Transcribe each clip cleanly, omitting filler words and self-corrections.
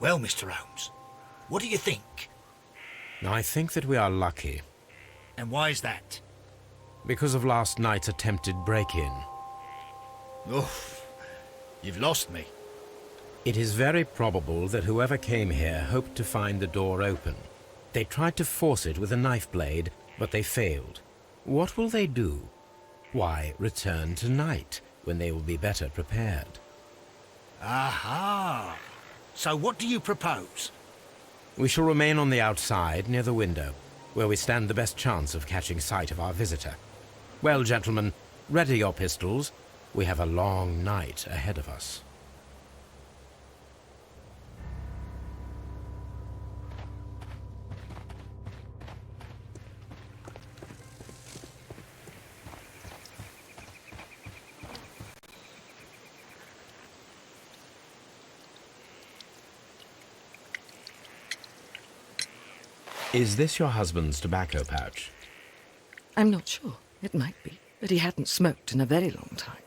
Well, Mr. Holmes, what do you think? I think that we are lucky. And why is that? Because of last night's attempted break-in. Oof, you've lost me. It is very probable that whoever came here hoped to find the door open. They tried to force it with a knife blade, but they failed. What will they do? Why, return tonight, when they will be better prepared. Aha! So what do you propose? We shall remain on the outside, near the window, where we stand the best chance of catching sight of our visitor. Well, gentlemen, ready your pistols. We have a long night ahead of us. Is this your husband's tobacco pouch? I'm not sure. It might be, but he hadn't smoked in a very long time.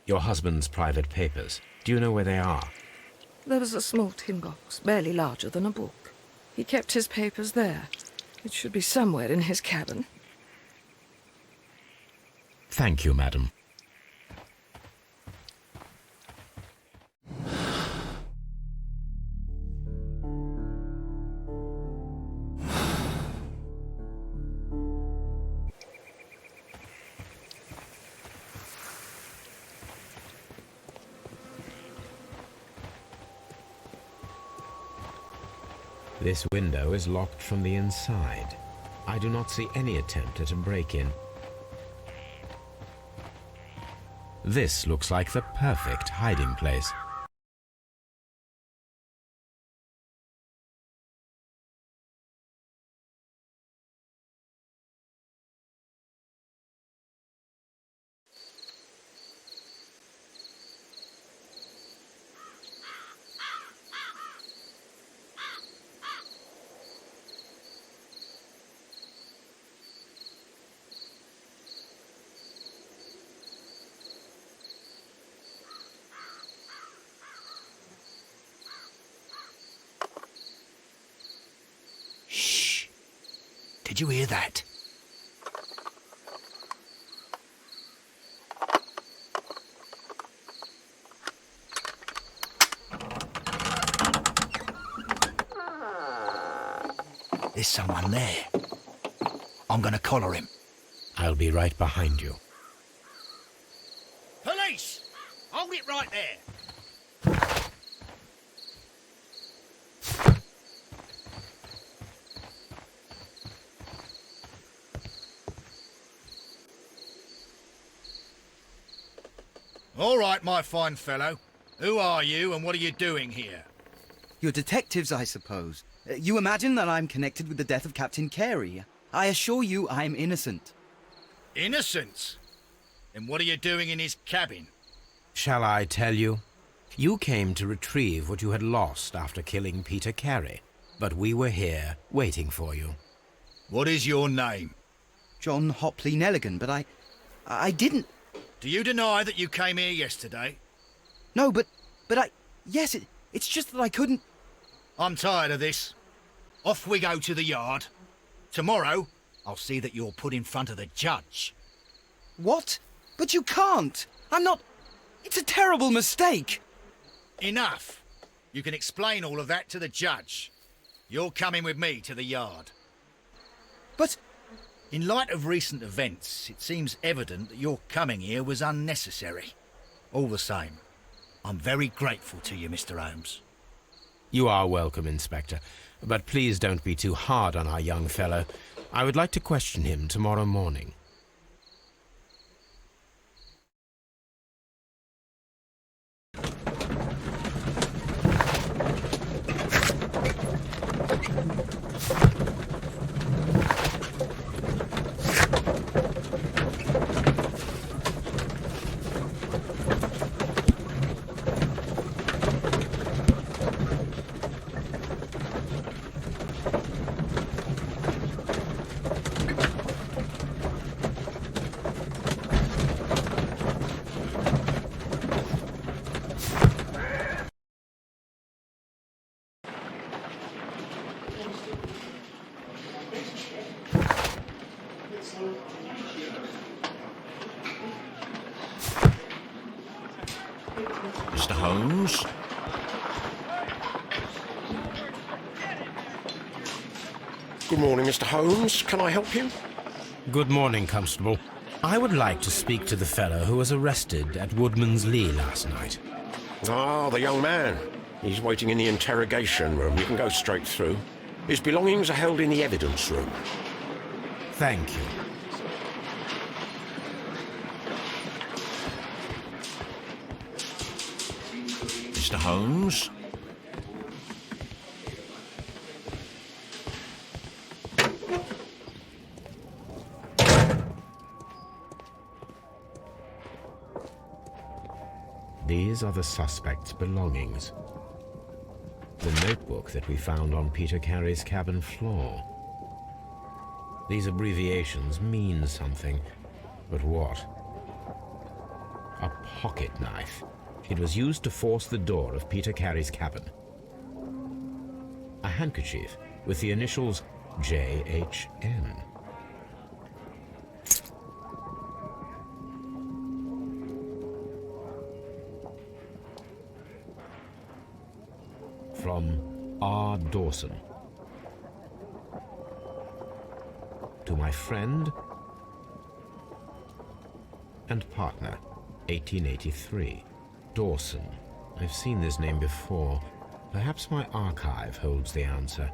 Your husband's private papers. Do you know where they are? There was a small tin box, barely larger than a book. He kept his papers there. It should be somewhere in his cabin. Thank you, madam. This window is locked from the inside. I do not see any attempt at a break-in. This looks like the perfect hiding place. Did you hear that? There's someone there. I'm gonna collar him. I'll be right behind you. Police! Hold it right there. All right, my fine fellow. Who are you and what are you doing here? You're detectives, I suppose. You imagine that I'm connected with the death of Captain Carey. I assure you I'm innocent. Innocent? Then what are you doing in his cabin? Shall I tell you? You came to retrieve what you had lost after killing Peter Carey, but we were here waiting for you. What is your name? John Hopley Nelligan, but I didn't... Do you deny that you came here yesterday? No, but yes, it's just that I couldn't... I'm tired of this. Off we go to the yard. Tomorrow, I'll see that you're put in front of the judge. What? But you can't! I'm not... It's a terrible mistake! Enough! You can explain all of that to the judge. You're coming with me to the yard. But... In light of recent events, it seems evident that your coming here was unnecessary. All the same, I'm very grateful to you, Mr. Holmes. You are welcome, Inspector, but please don't be too hard on our young fellow. I would like to question him tomorrow morning. Mr. Holmes? Good morning, Mr. Holmes. Can I help you? Good morning, Constable. I would like to speak to the fellow who was arrested at Woodman's Lee last night. Ah, the young man. He's waiting in the interrogation room. You can go straight through. His belongings are held in the evidence room. Thank you. Mr. Holmes? These are the suspect's belongings. The notebook that we found on Peter Carey's cabin floor. These abbreviations mean something, but what? A pocket knife. It was used to force the door of Peter Carey's cabin. A handkerchief with the initials JHN. From R. Dawson. To my friend and partner, 1883. Dawson. I've seen this name before. Perhaps my archive holds the answer.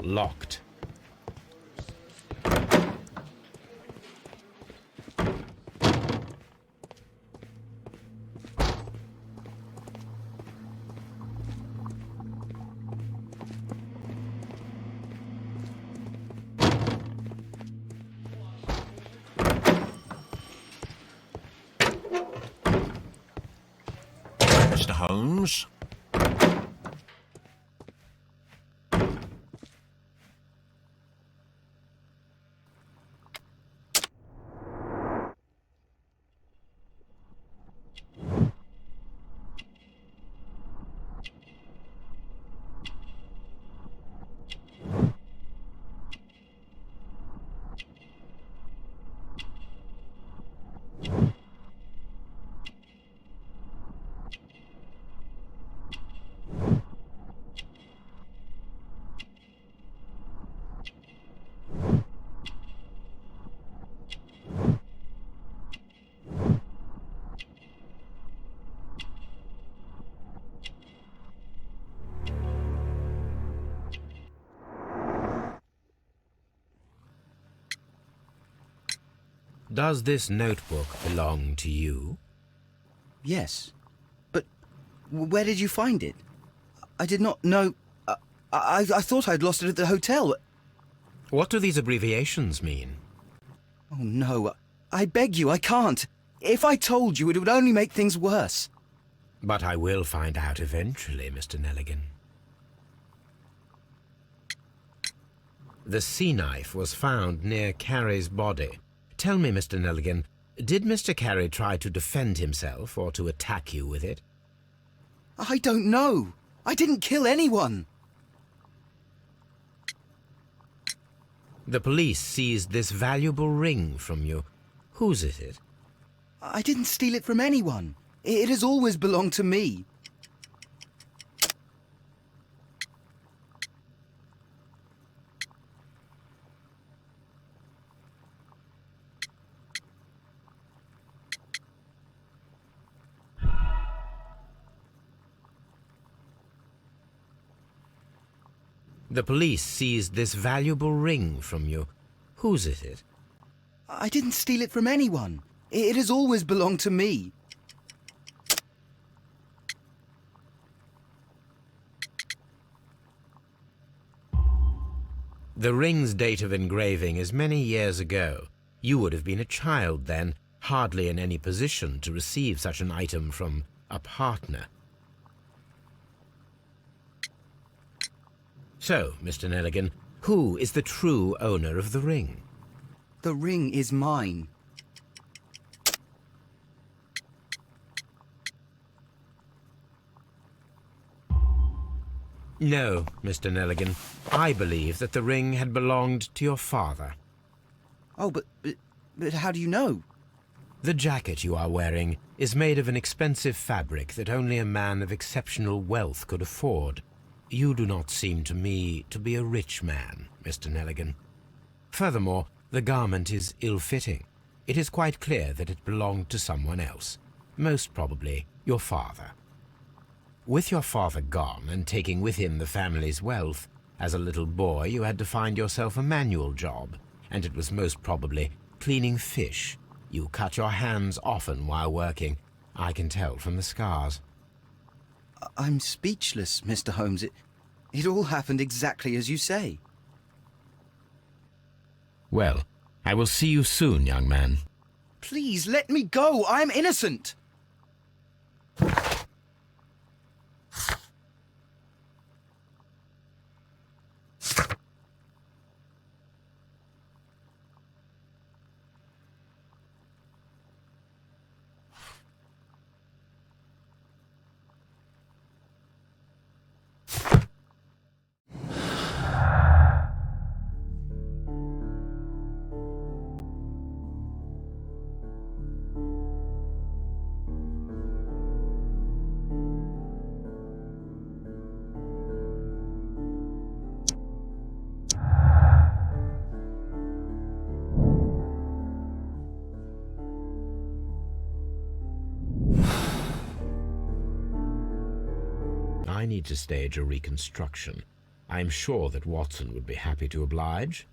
Locked. Mr. Holmes? Does this notebook belong to you? Yes. But where did you find it? I did not know... I thought I'd lost it at the hotel. What do these abbreviations mean? Oh, no. I beg you, I can't. If I told you, it would only make things worse. But I will find out eventually, Mr. Nelligan. The sea knife was found near Carey's body. Tell me, Mr. Nelligan, did Mr. Carey try to defend himself or to attack you with it? I don't know. I didn't kill anyone. The police seized this valuable ring from you. Whose is it? I didn't steal it from anyone. It has always belonged to me. The police seized this valuable ring from you. Whose is it? I didn't steal it from anyone. It has always belonged to me. The ring's date of engraving is many years ago. You would have been a child then. hardly in any position to receive such an item from a partner. So, Mr. Nelligan, who is the true owner of the ring? The ring is mine. No, Mr. Nelligan. I believe that the ring had belonged to your father. Oh, but how do you know? The jacket you are wearing is made of an expensive fabric that only a man of exceptional wealth could afford. You do not seem to me to be a rich man, Mr. Nelligan. Furthermore, the garment is ill-fitting. It is quite clear that it belonged to someone else, most probably your father. With your father gone and taking with him the family's wealth, as a little boy you had to find yourself a manual job, and it was most probably cleaning fish. You cut your hands often while working. I can tell from the scars. I'm speechless, Mr. Holmes. It all happened exactly as you say. Well, I will see you soon, young man. Please, let me go! I'm innocent! I need to stage a reconstruction. I am sure that Watson would be happy to oblige.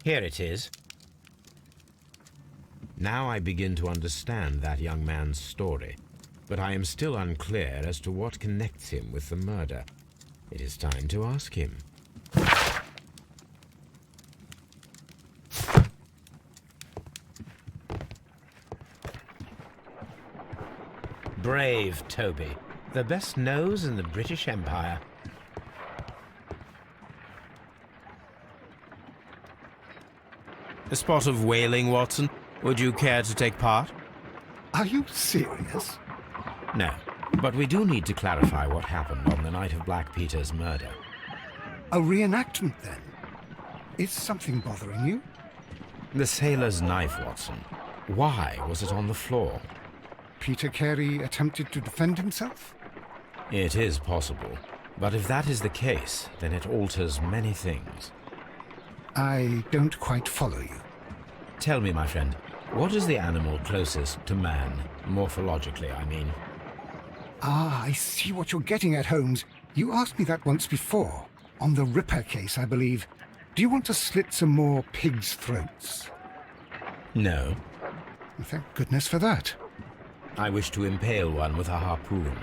Here it is. Now I begin to understand that young man's story, but I am still unclear as to what connects him with the murder. It is time to ask him. Brave Toby, the best nose in the British Empire. A spot of whaling, Watson. Would you care to take part? Are you serious? No, but we do need to clarify what happened on the night of Black Peter's murder. A reenactment, then? Is something bothering you? The sailor's knife, Watson. Why was it on the floor? Peter Carey attempted to defend himself? It is possible, but if that is the case, then it alters many things. I don't quite follow you. Tell me, my friend, what is the animal closest to man, morphologically, I mean? Ah, I see what you're getting at, Holmes. You asked me that once before. On the Ripper case, I believe. Do you want to slit some more pigs' throats? No. Well, thank goodness for that. I wish to impale one with a harpoon.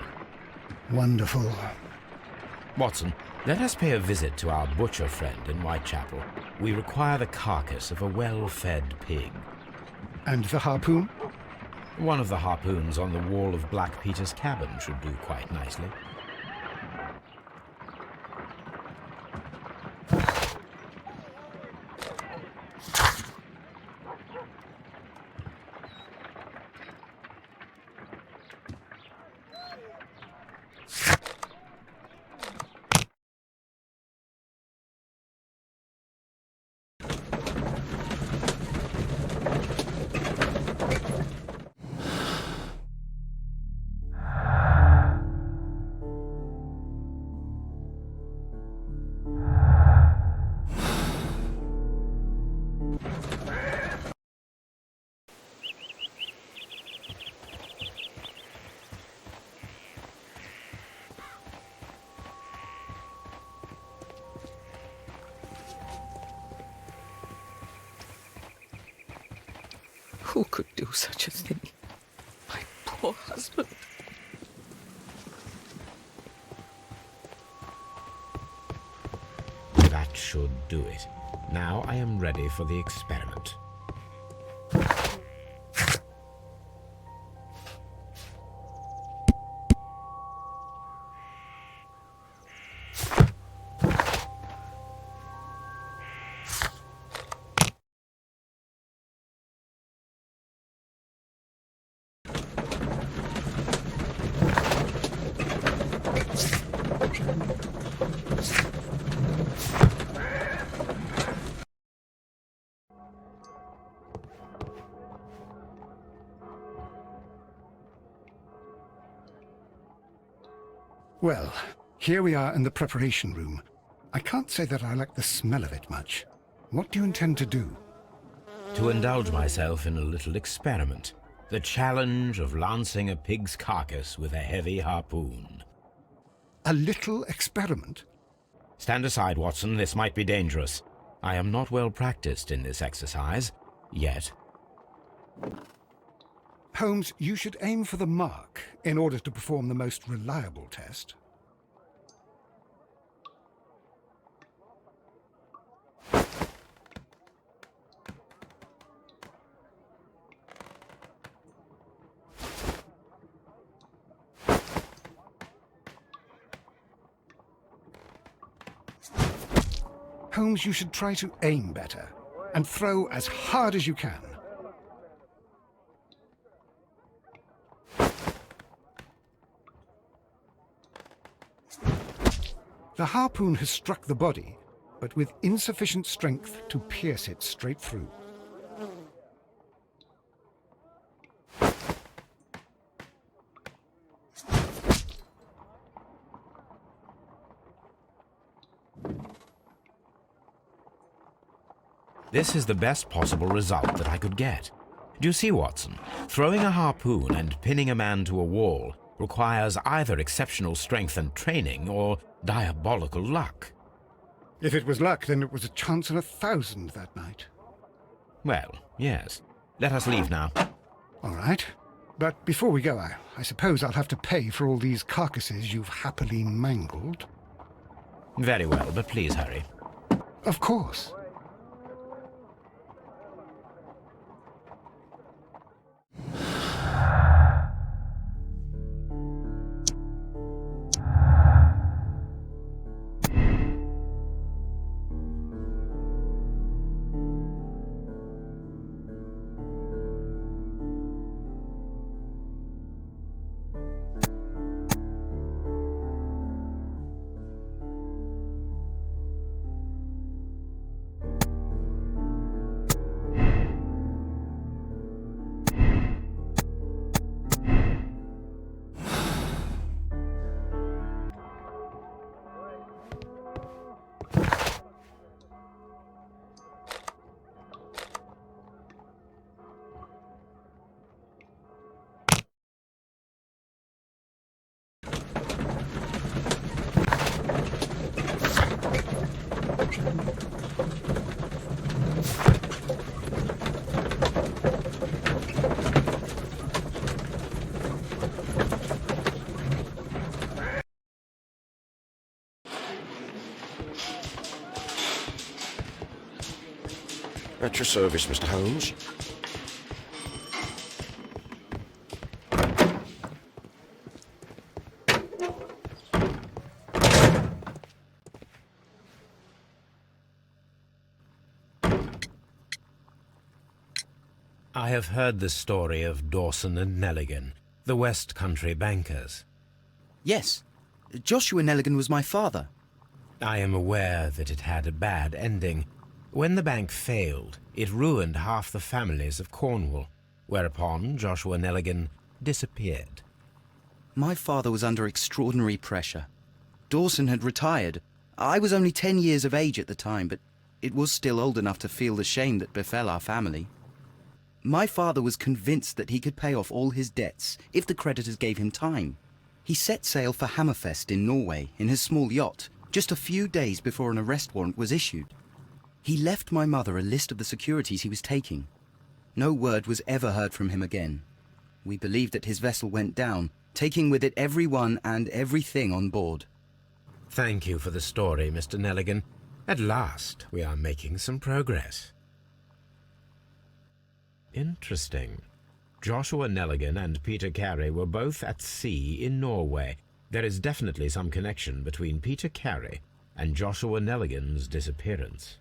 Wonderful. Watson, let us pay a visit to our butcher friend in Whitechapel. We require the carcass of a well-fed pig. And the harpoon? One of the harpoons on the wall of Black Peter's cabin should do quite nicely. Who could do such a thing? My poor husband. That should do it. Now I am ready for the experiment. Well, here we are in the preparation room. I can't say that I like the smell of it much. What do you intend to do? To indulge myself in a little experiment. The challenge of lancing a pig's carcass with a heavy harpoon. A little experiment? Stand aside, Watson. This might be dangerous. I am not well practiced in this exercise, yet. Holmes, you should aim for the mark in order to perform the most reliable test. Holmes, you should try to aim better and throw as hard as you can. The harpoon has struck the body, but with insufficient strength to pierce it straight through. This is the best possible result that I could get. Do you see, Watson? Throwing a harpoon and pinning a man to a wall requires either exceptional strength and training or diabolical luck. If it was luck, then it was a chance in 1,000 that night. Well, yes. Let us leave now. All right. But before we go, I suppose I'll have to pay for all these carcasses you've happily mangled. Very well, but please hurry. Of course. At your service, Mr. Holmes. I have heard the story of Dawson and Nelligan, the West Country bankers. Yes. Joshua Nelligan was my father. I am aware that it had a bad ending. When the bank failed, it ruined half the families of Cornwall, whereupon Joshua Nelligan disappeared. My father was under extraordinary pressure. Dawson had retired. I was only 10 years of age at the time, but it was still old enough to feel the shame that befell our family. My father was convinced that he could pay off all his debts if the creditors gave him time. He set sail for Hammerfest in Norway in his small yacht, just a few days before an arrest warrant was issued. He left my mother a list of the securities he was taking. No word was ever heard from him again. We believed that his vessel went down, taking with it everyone and everything on board. Thank you for the story, Mr. Nelligan. At last, we are making some progress. Interesting. Joshua Nelligan and Peter Carey were both at sea in Norway. There is definitely some connection between Peter Carey and Joshua Nelligan's disappearance.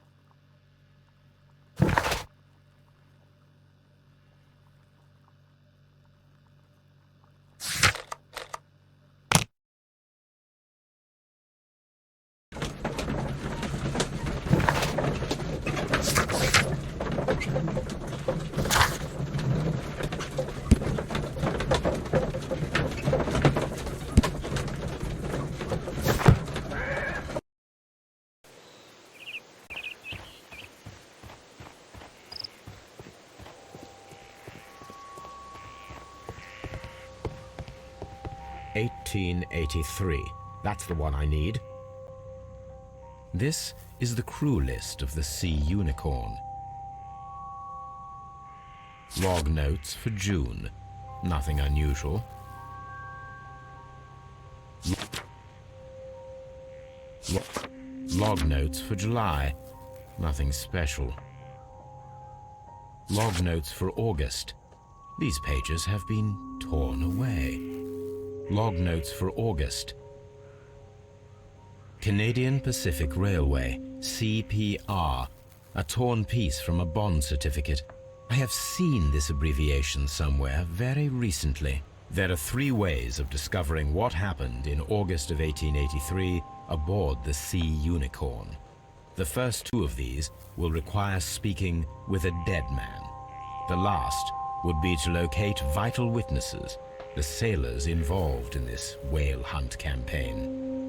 "1883. That's the one I need. This is the crew list of the Sea Unicorn. Log notes for June. Nothing unusual. Log notes for July. Nothing special. Log notes for August. These pages have been torn away. Log notes for August. Canadian Pacific Railway, CPR, a torn piece from a bond certificate. I have seen this abbreviation somewhere very recently. There are 3 ways of discovering what happened in August of 1883 aboard the Sea Unicorn. The first 2 of these will require speaking with a dead man. The last would be to locate vital witnesses, the sailors involved in this whale hunt campaign.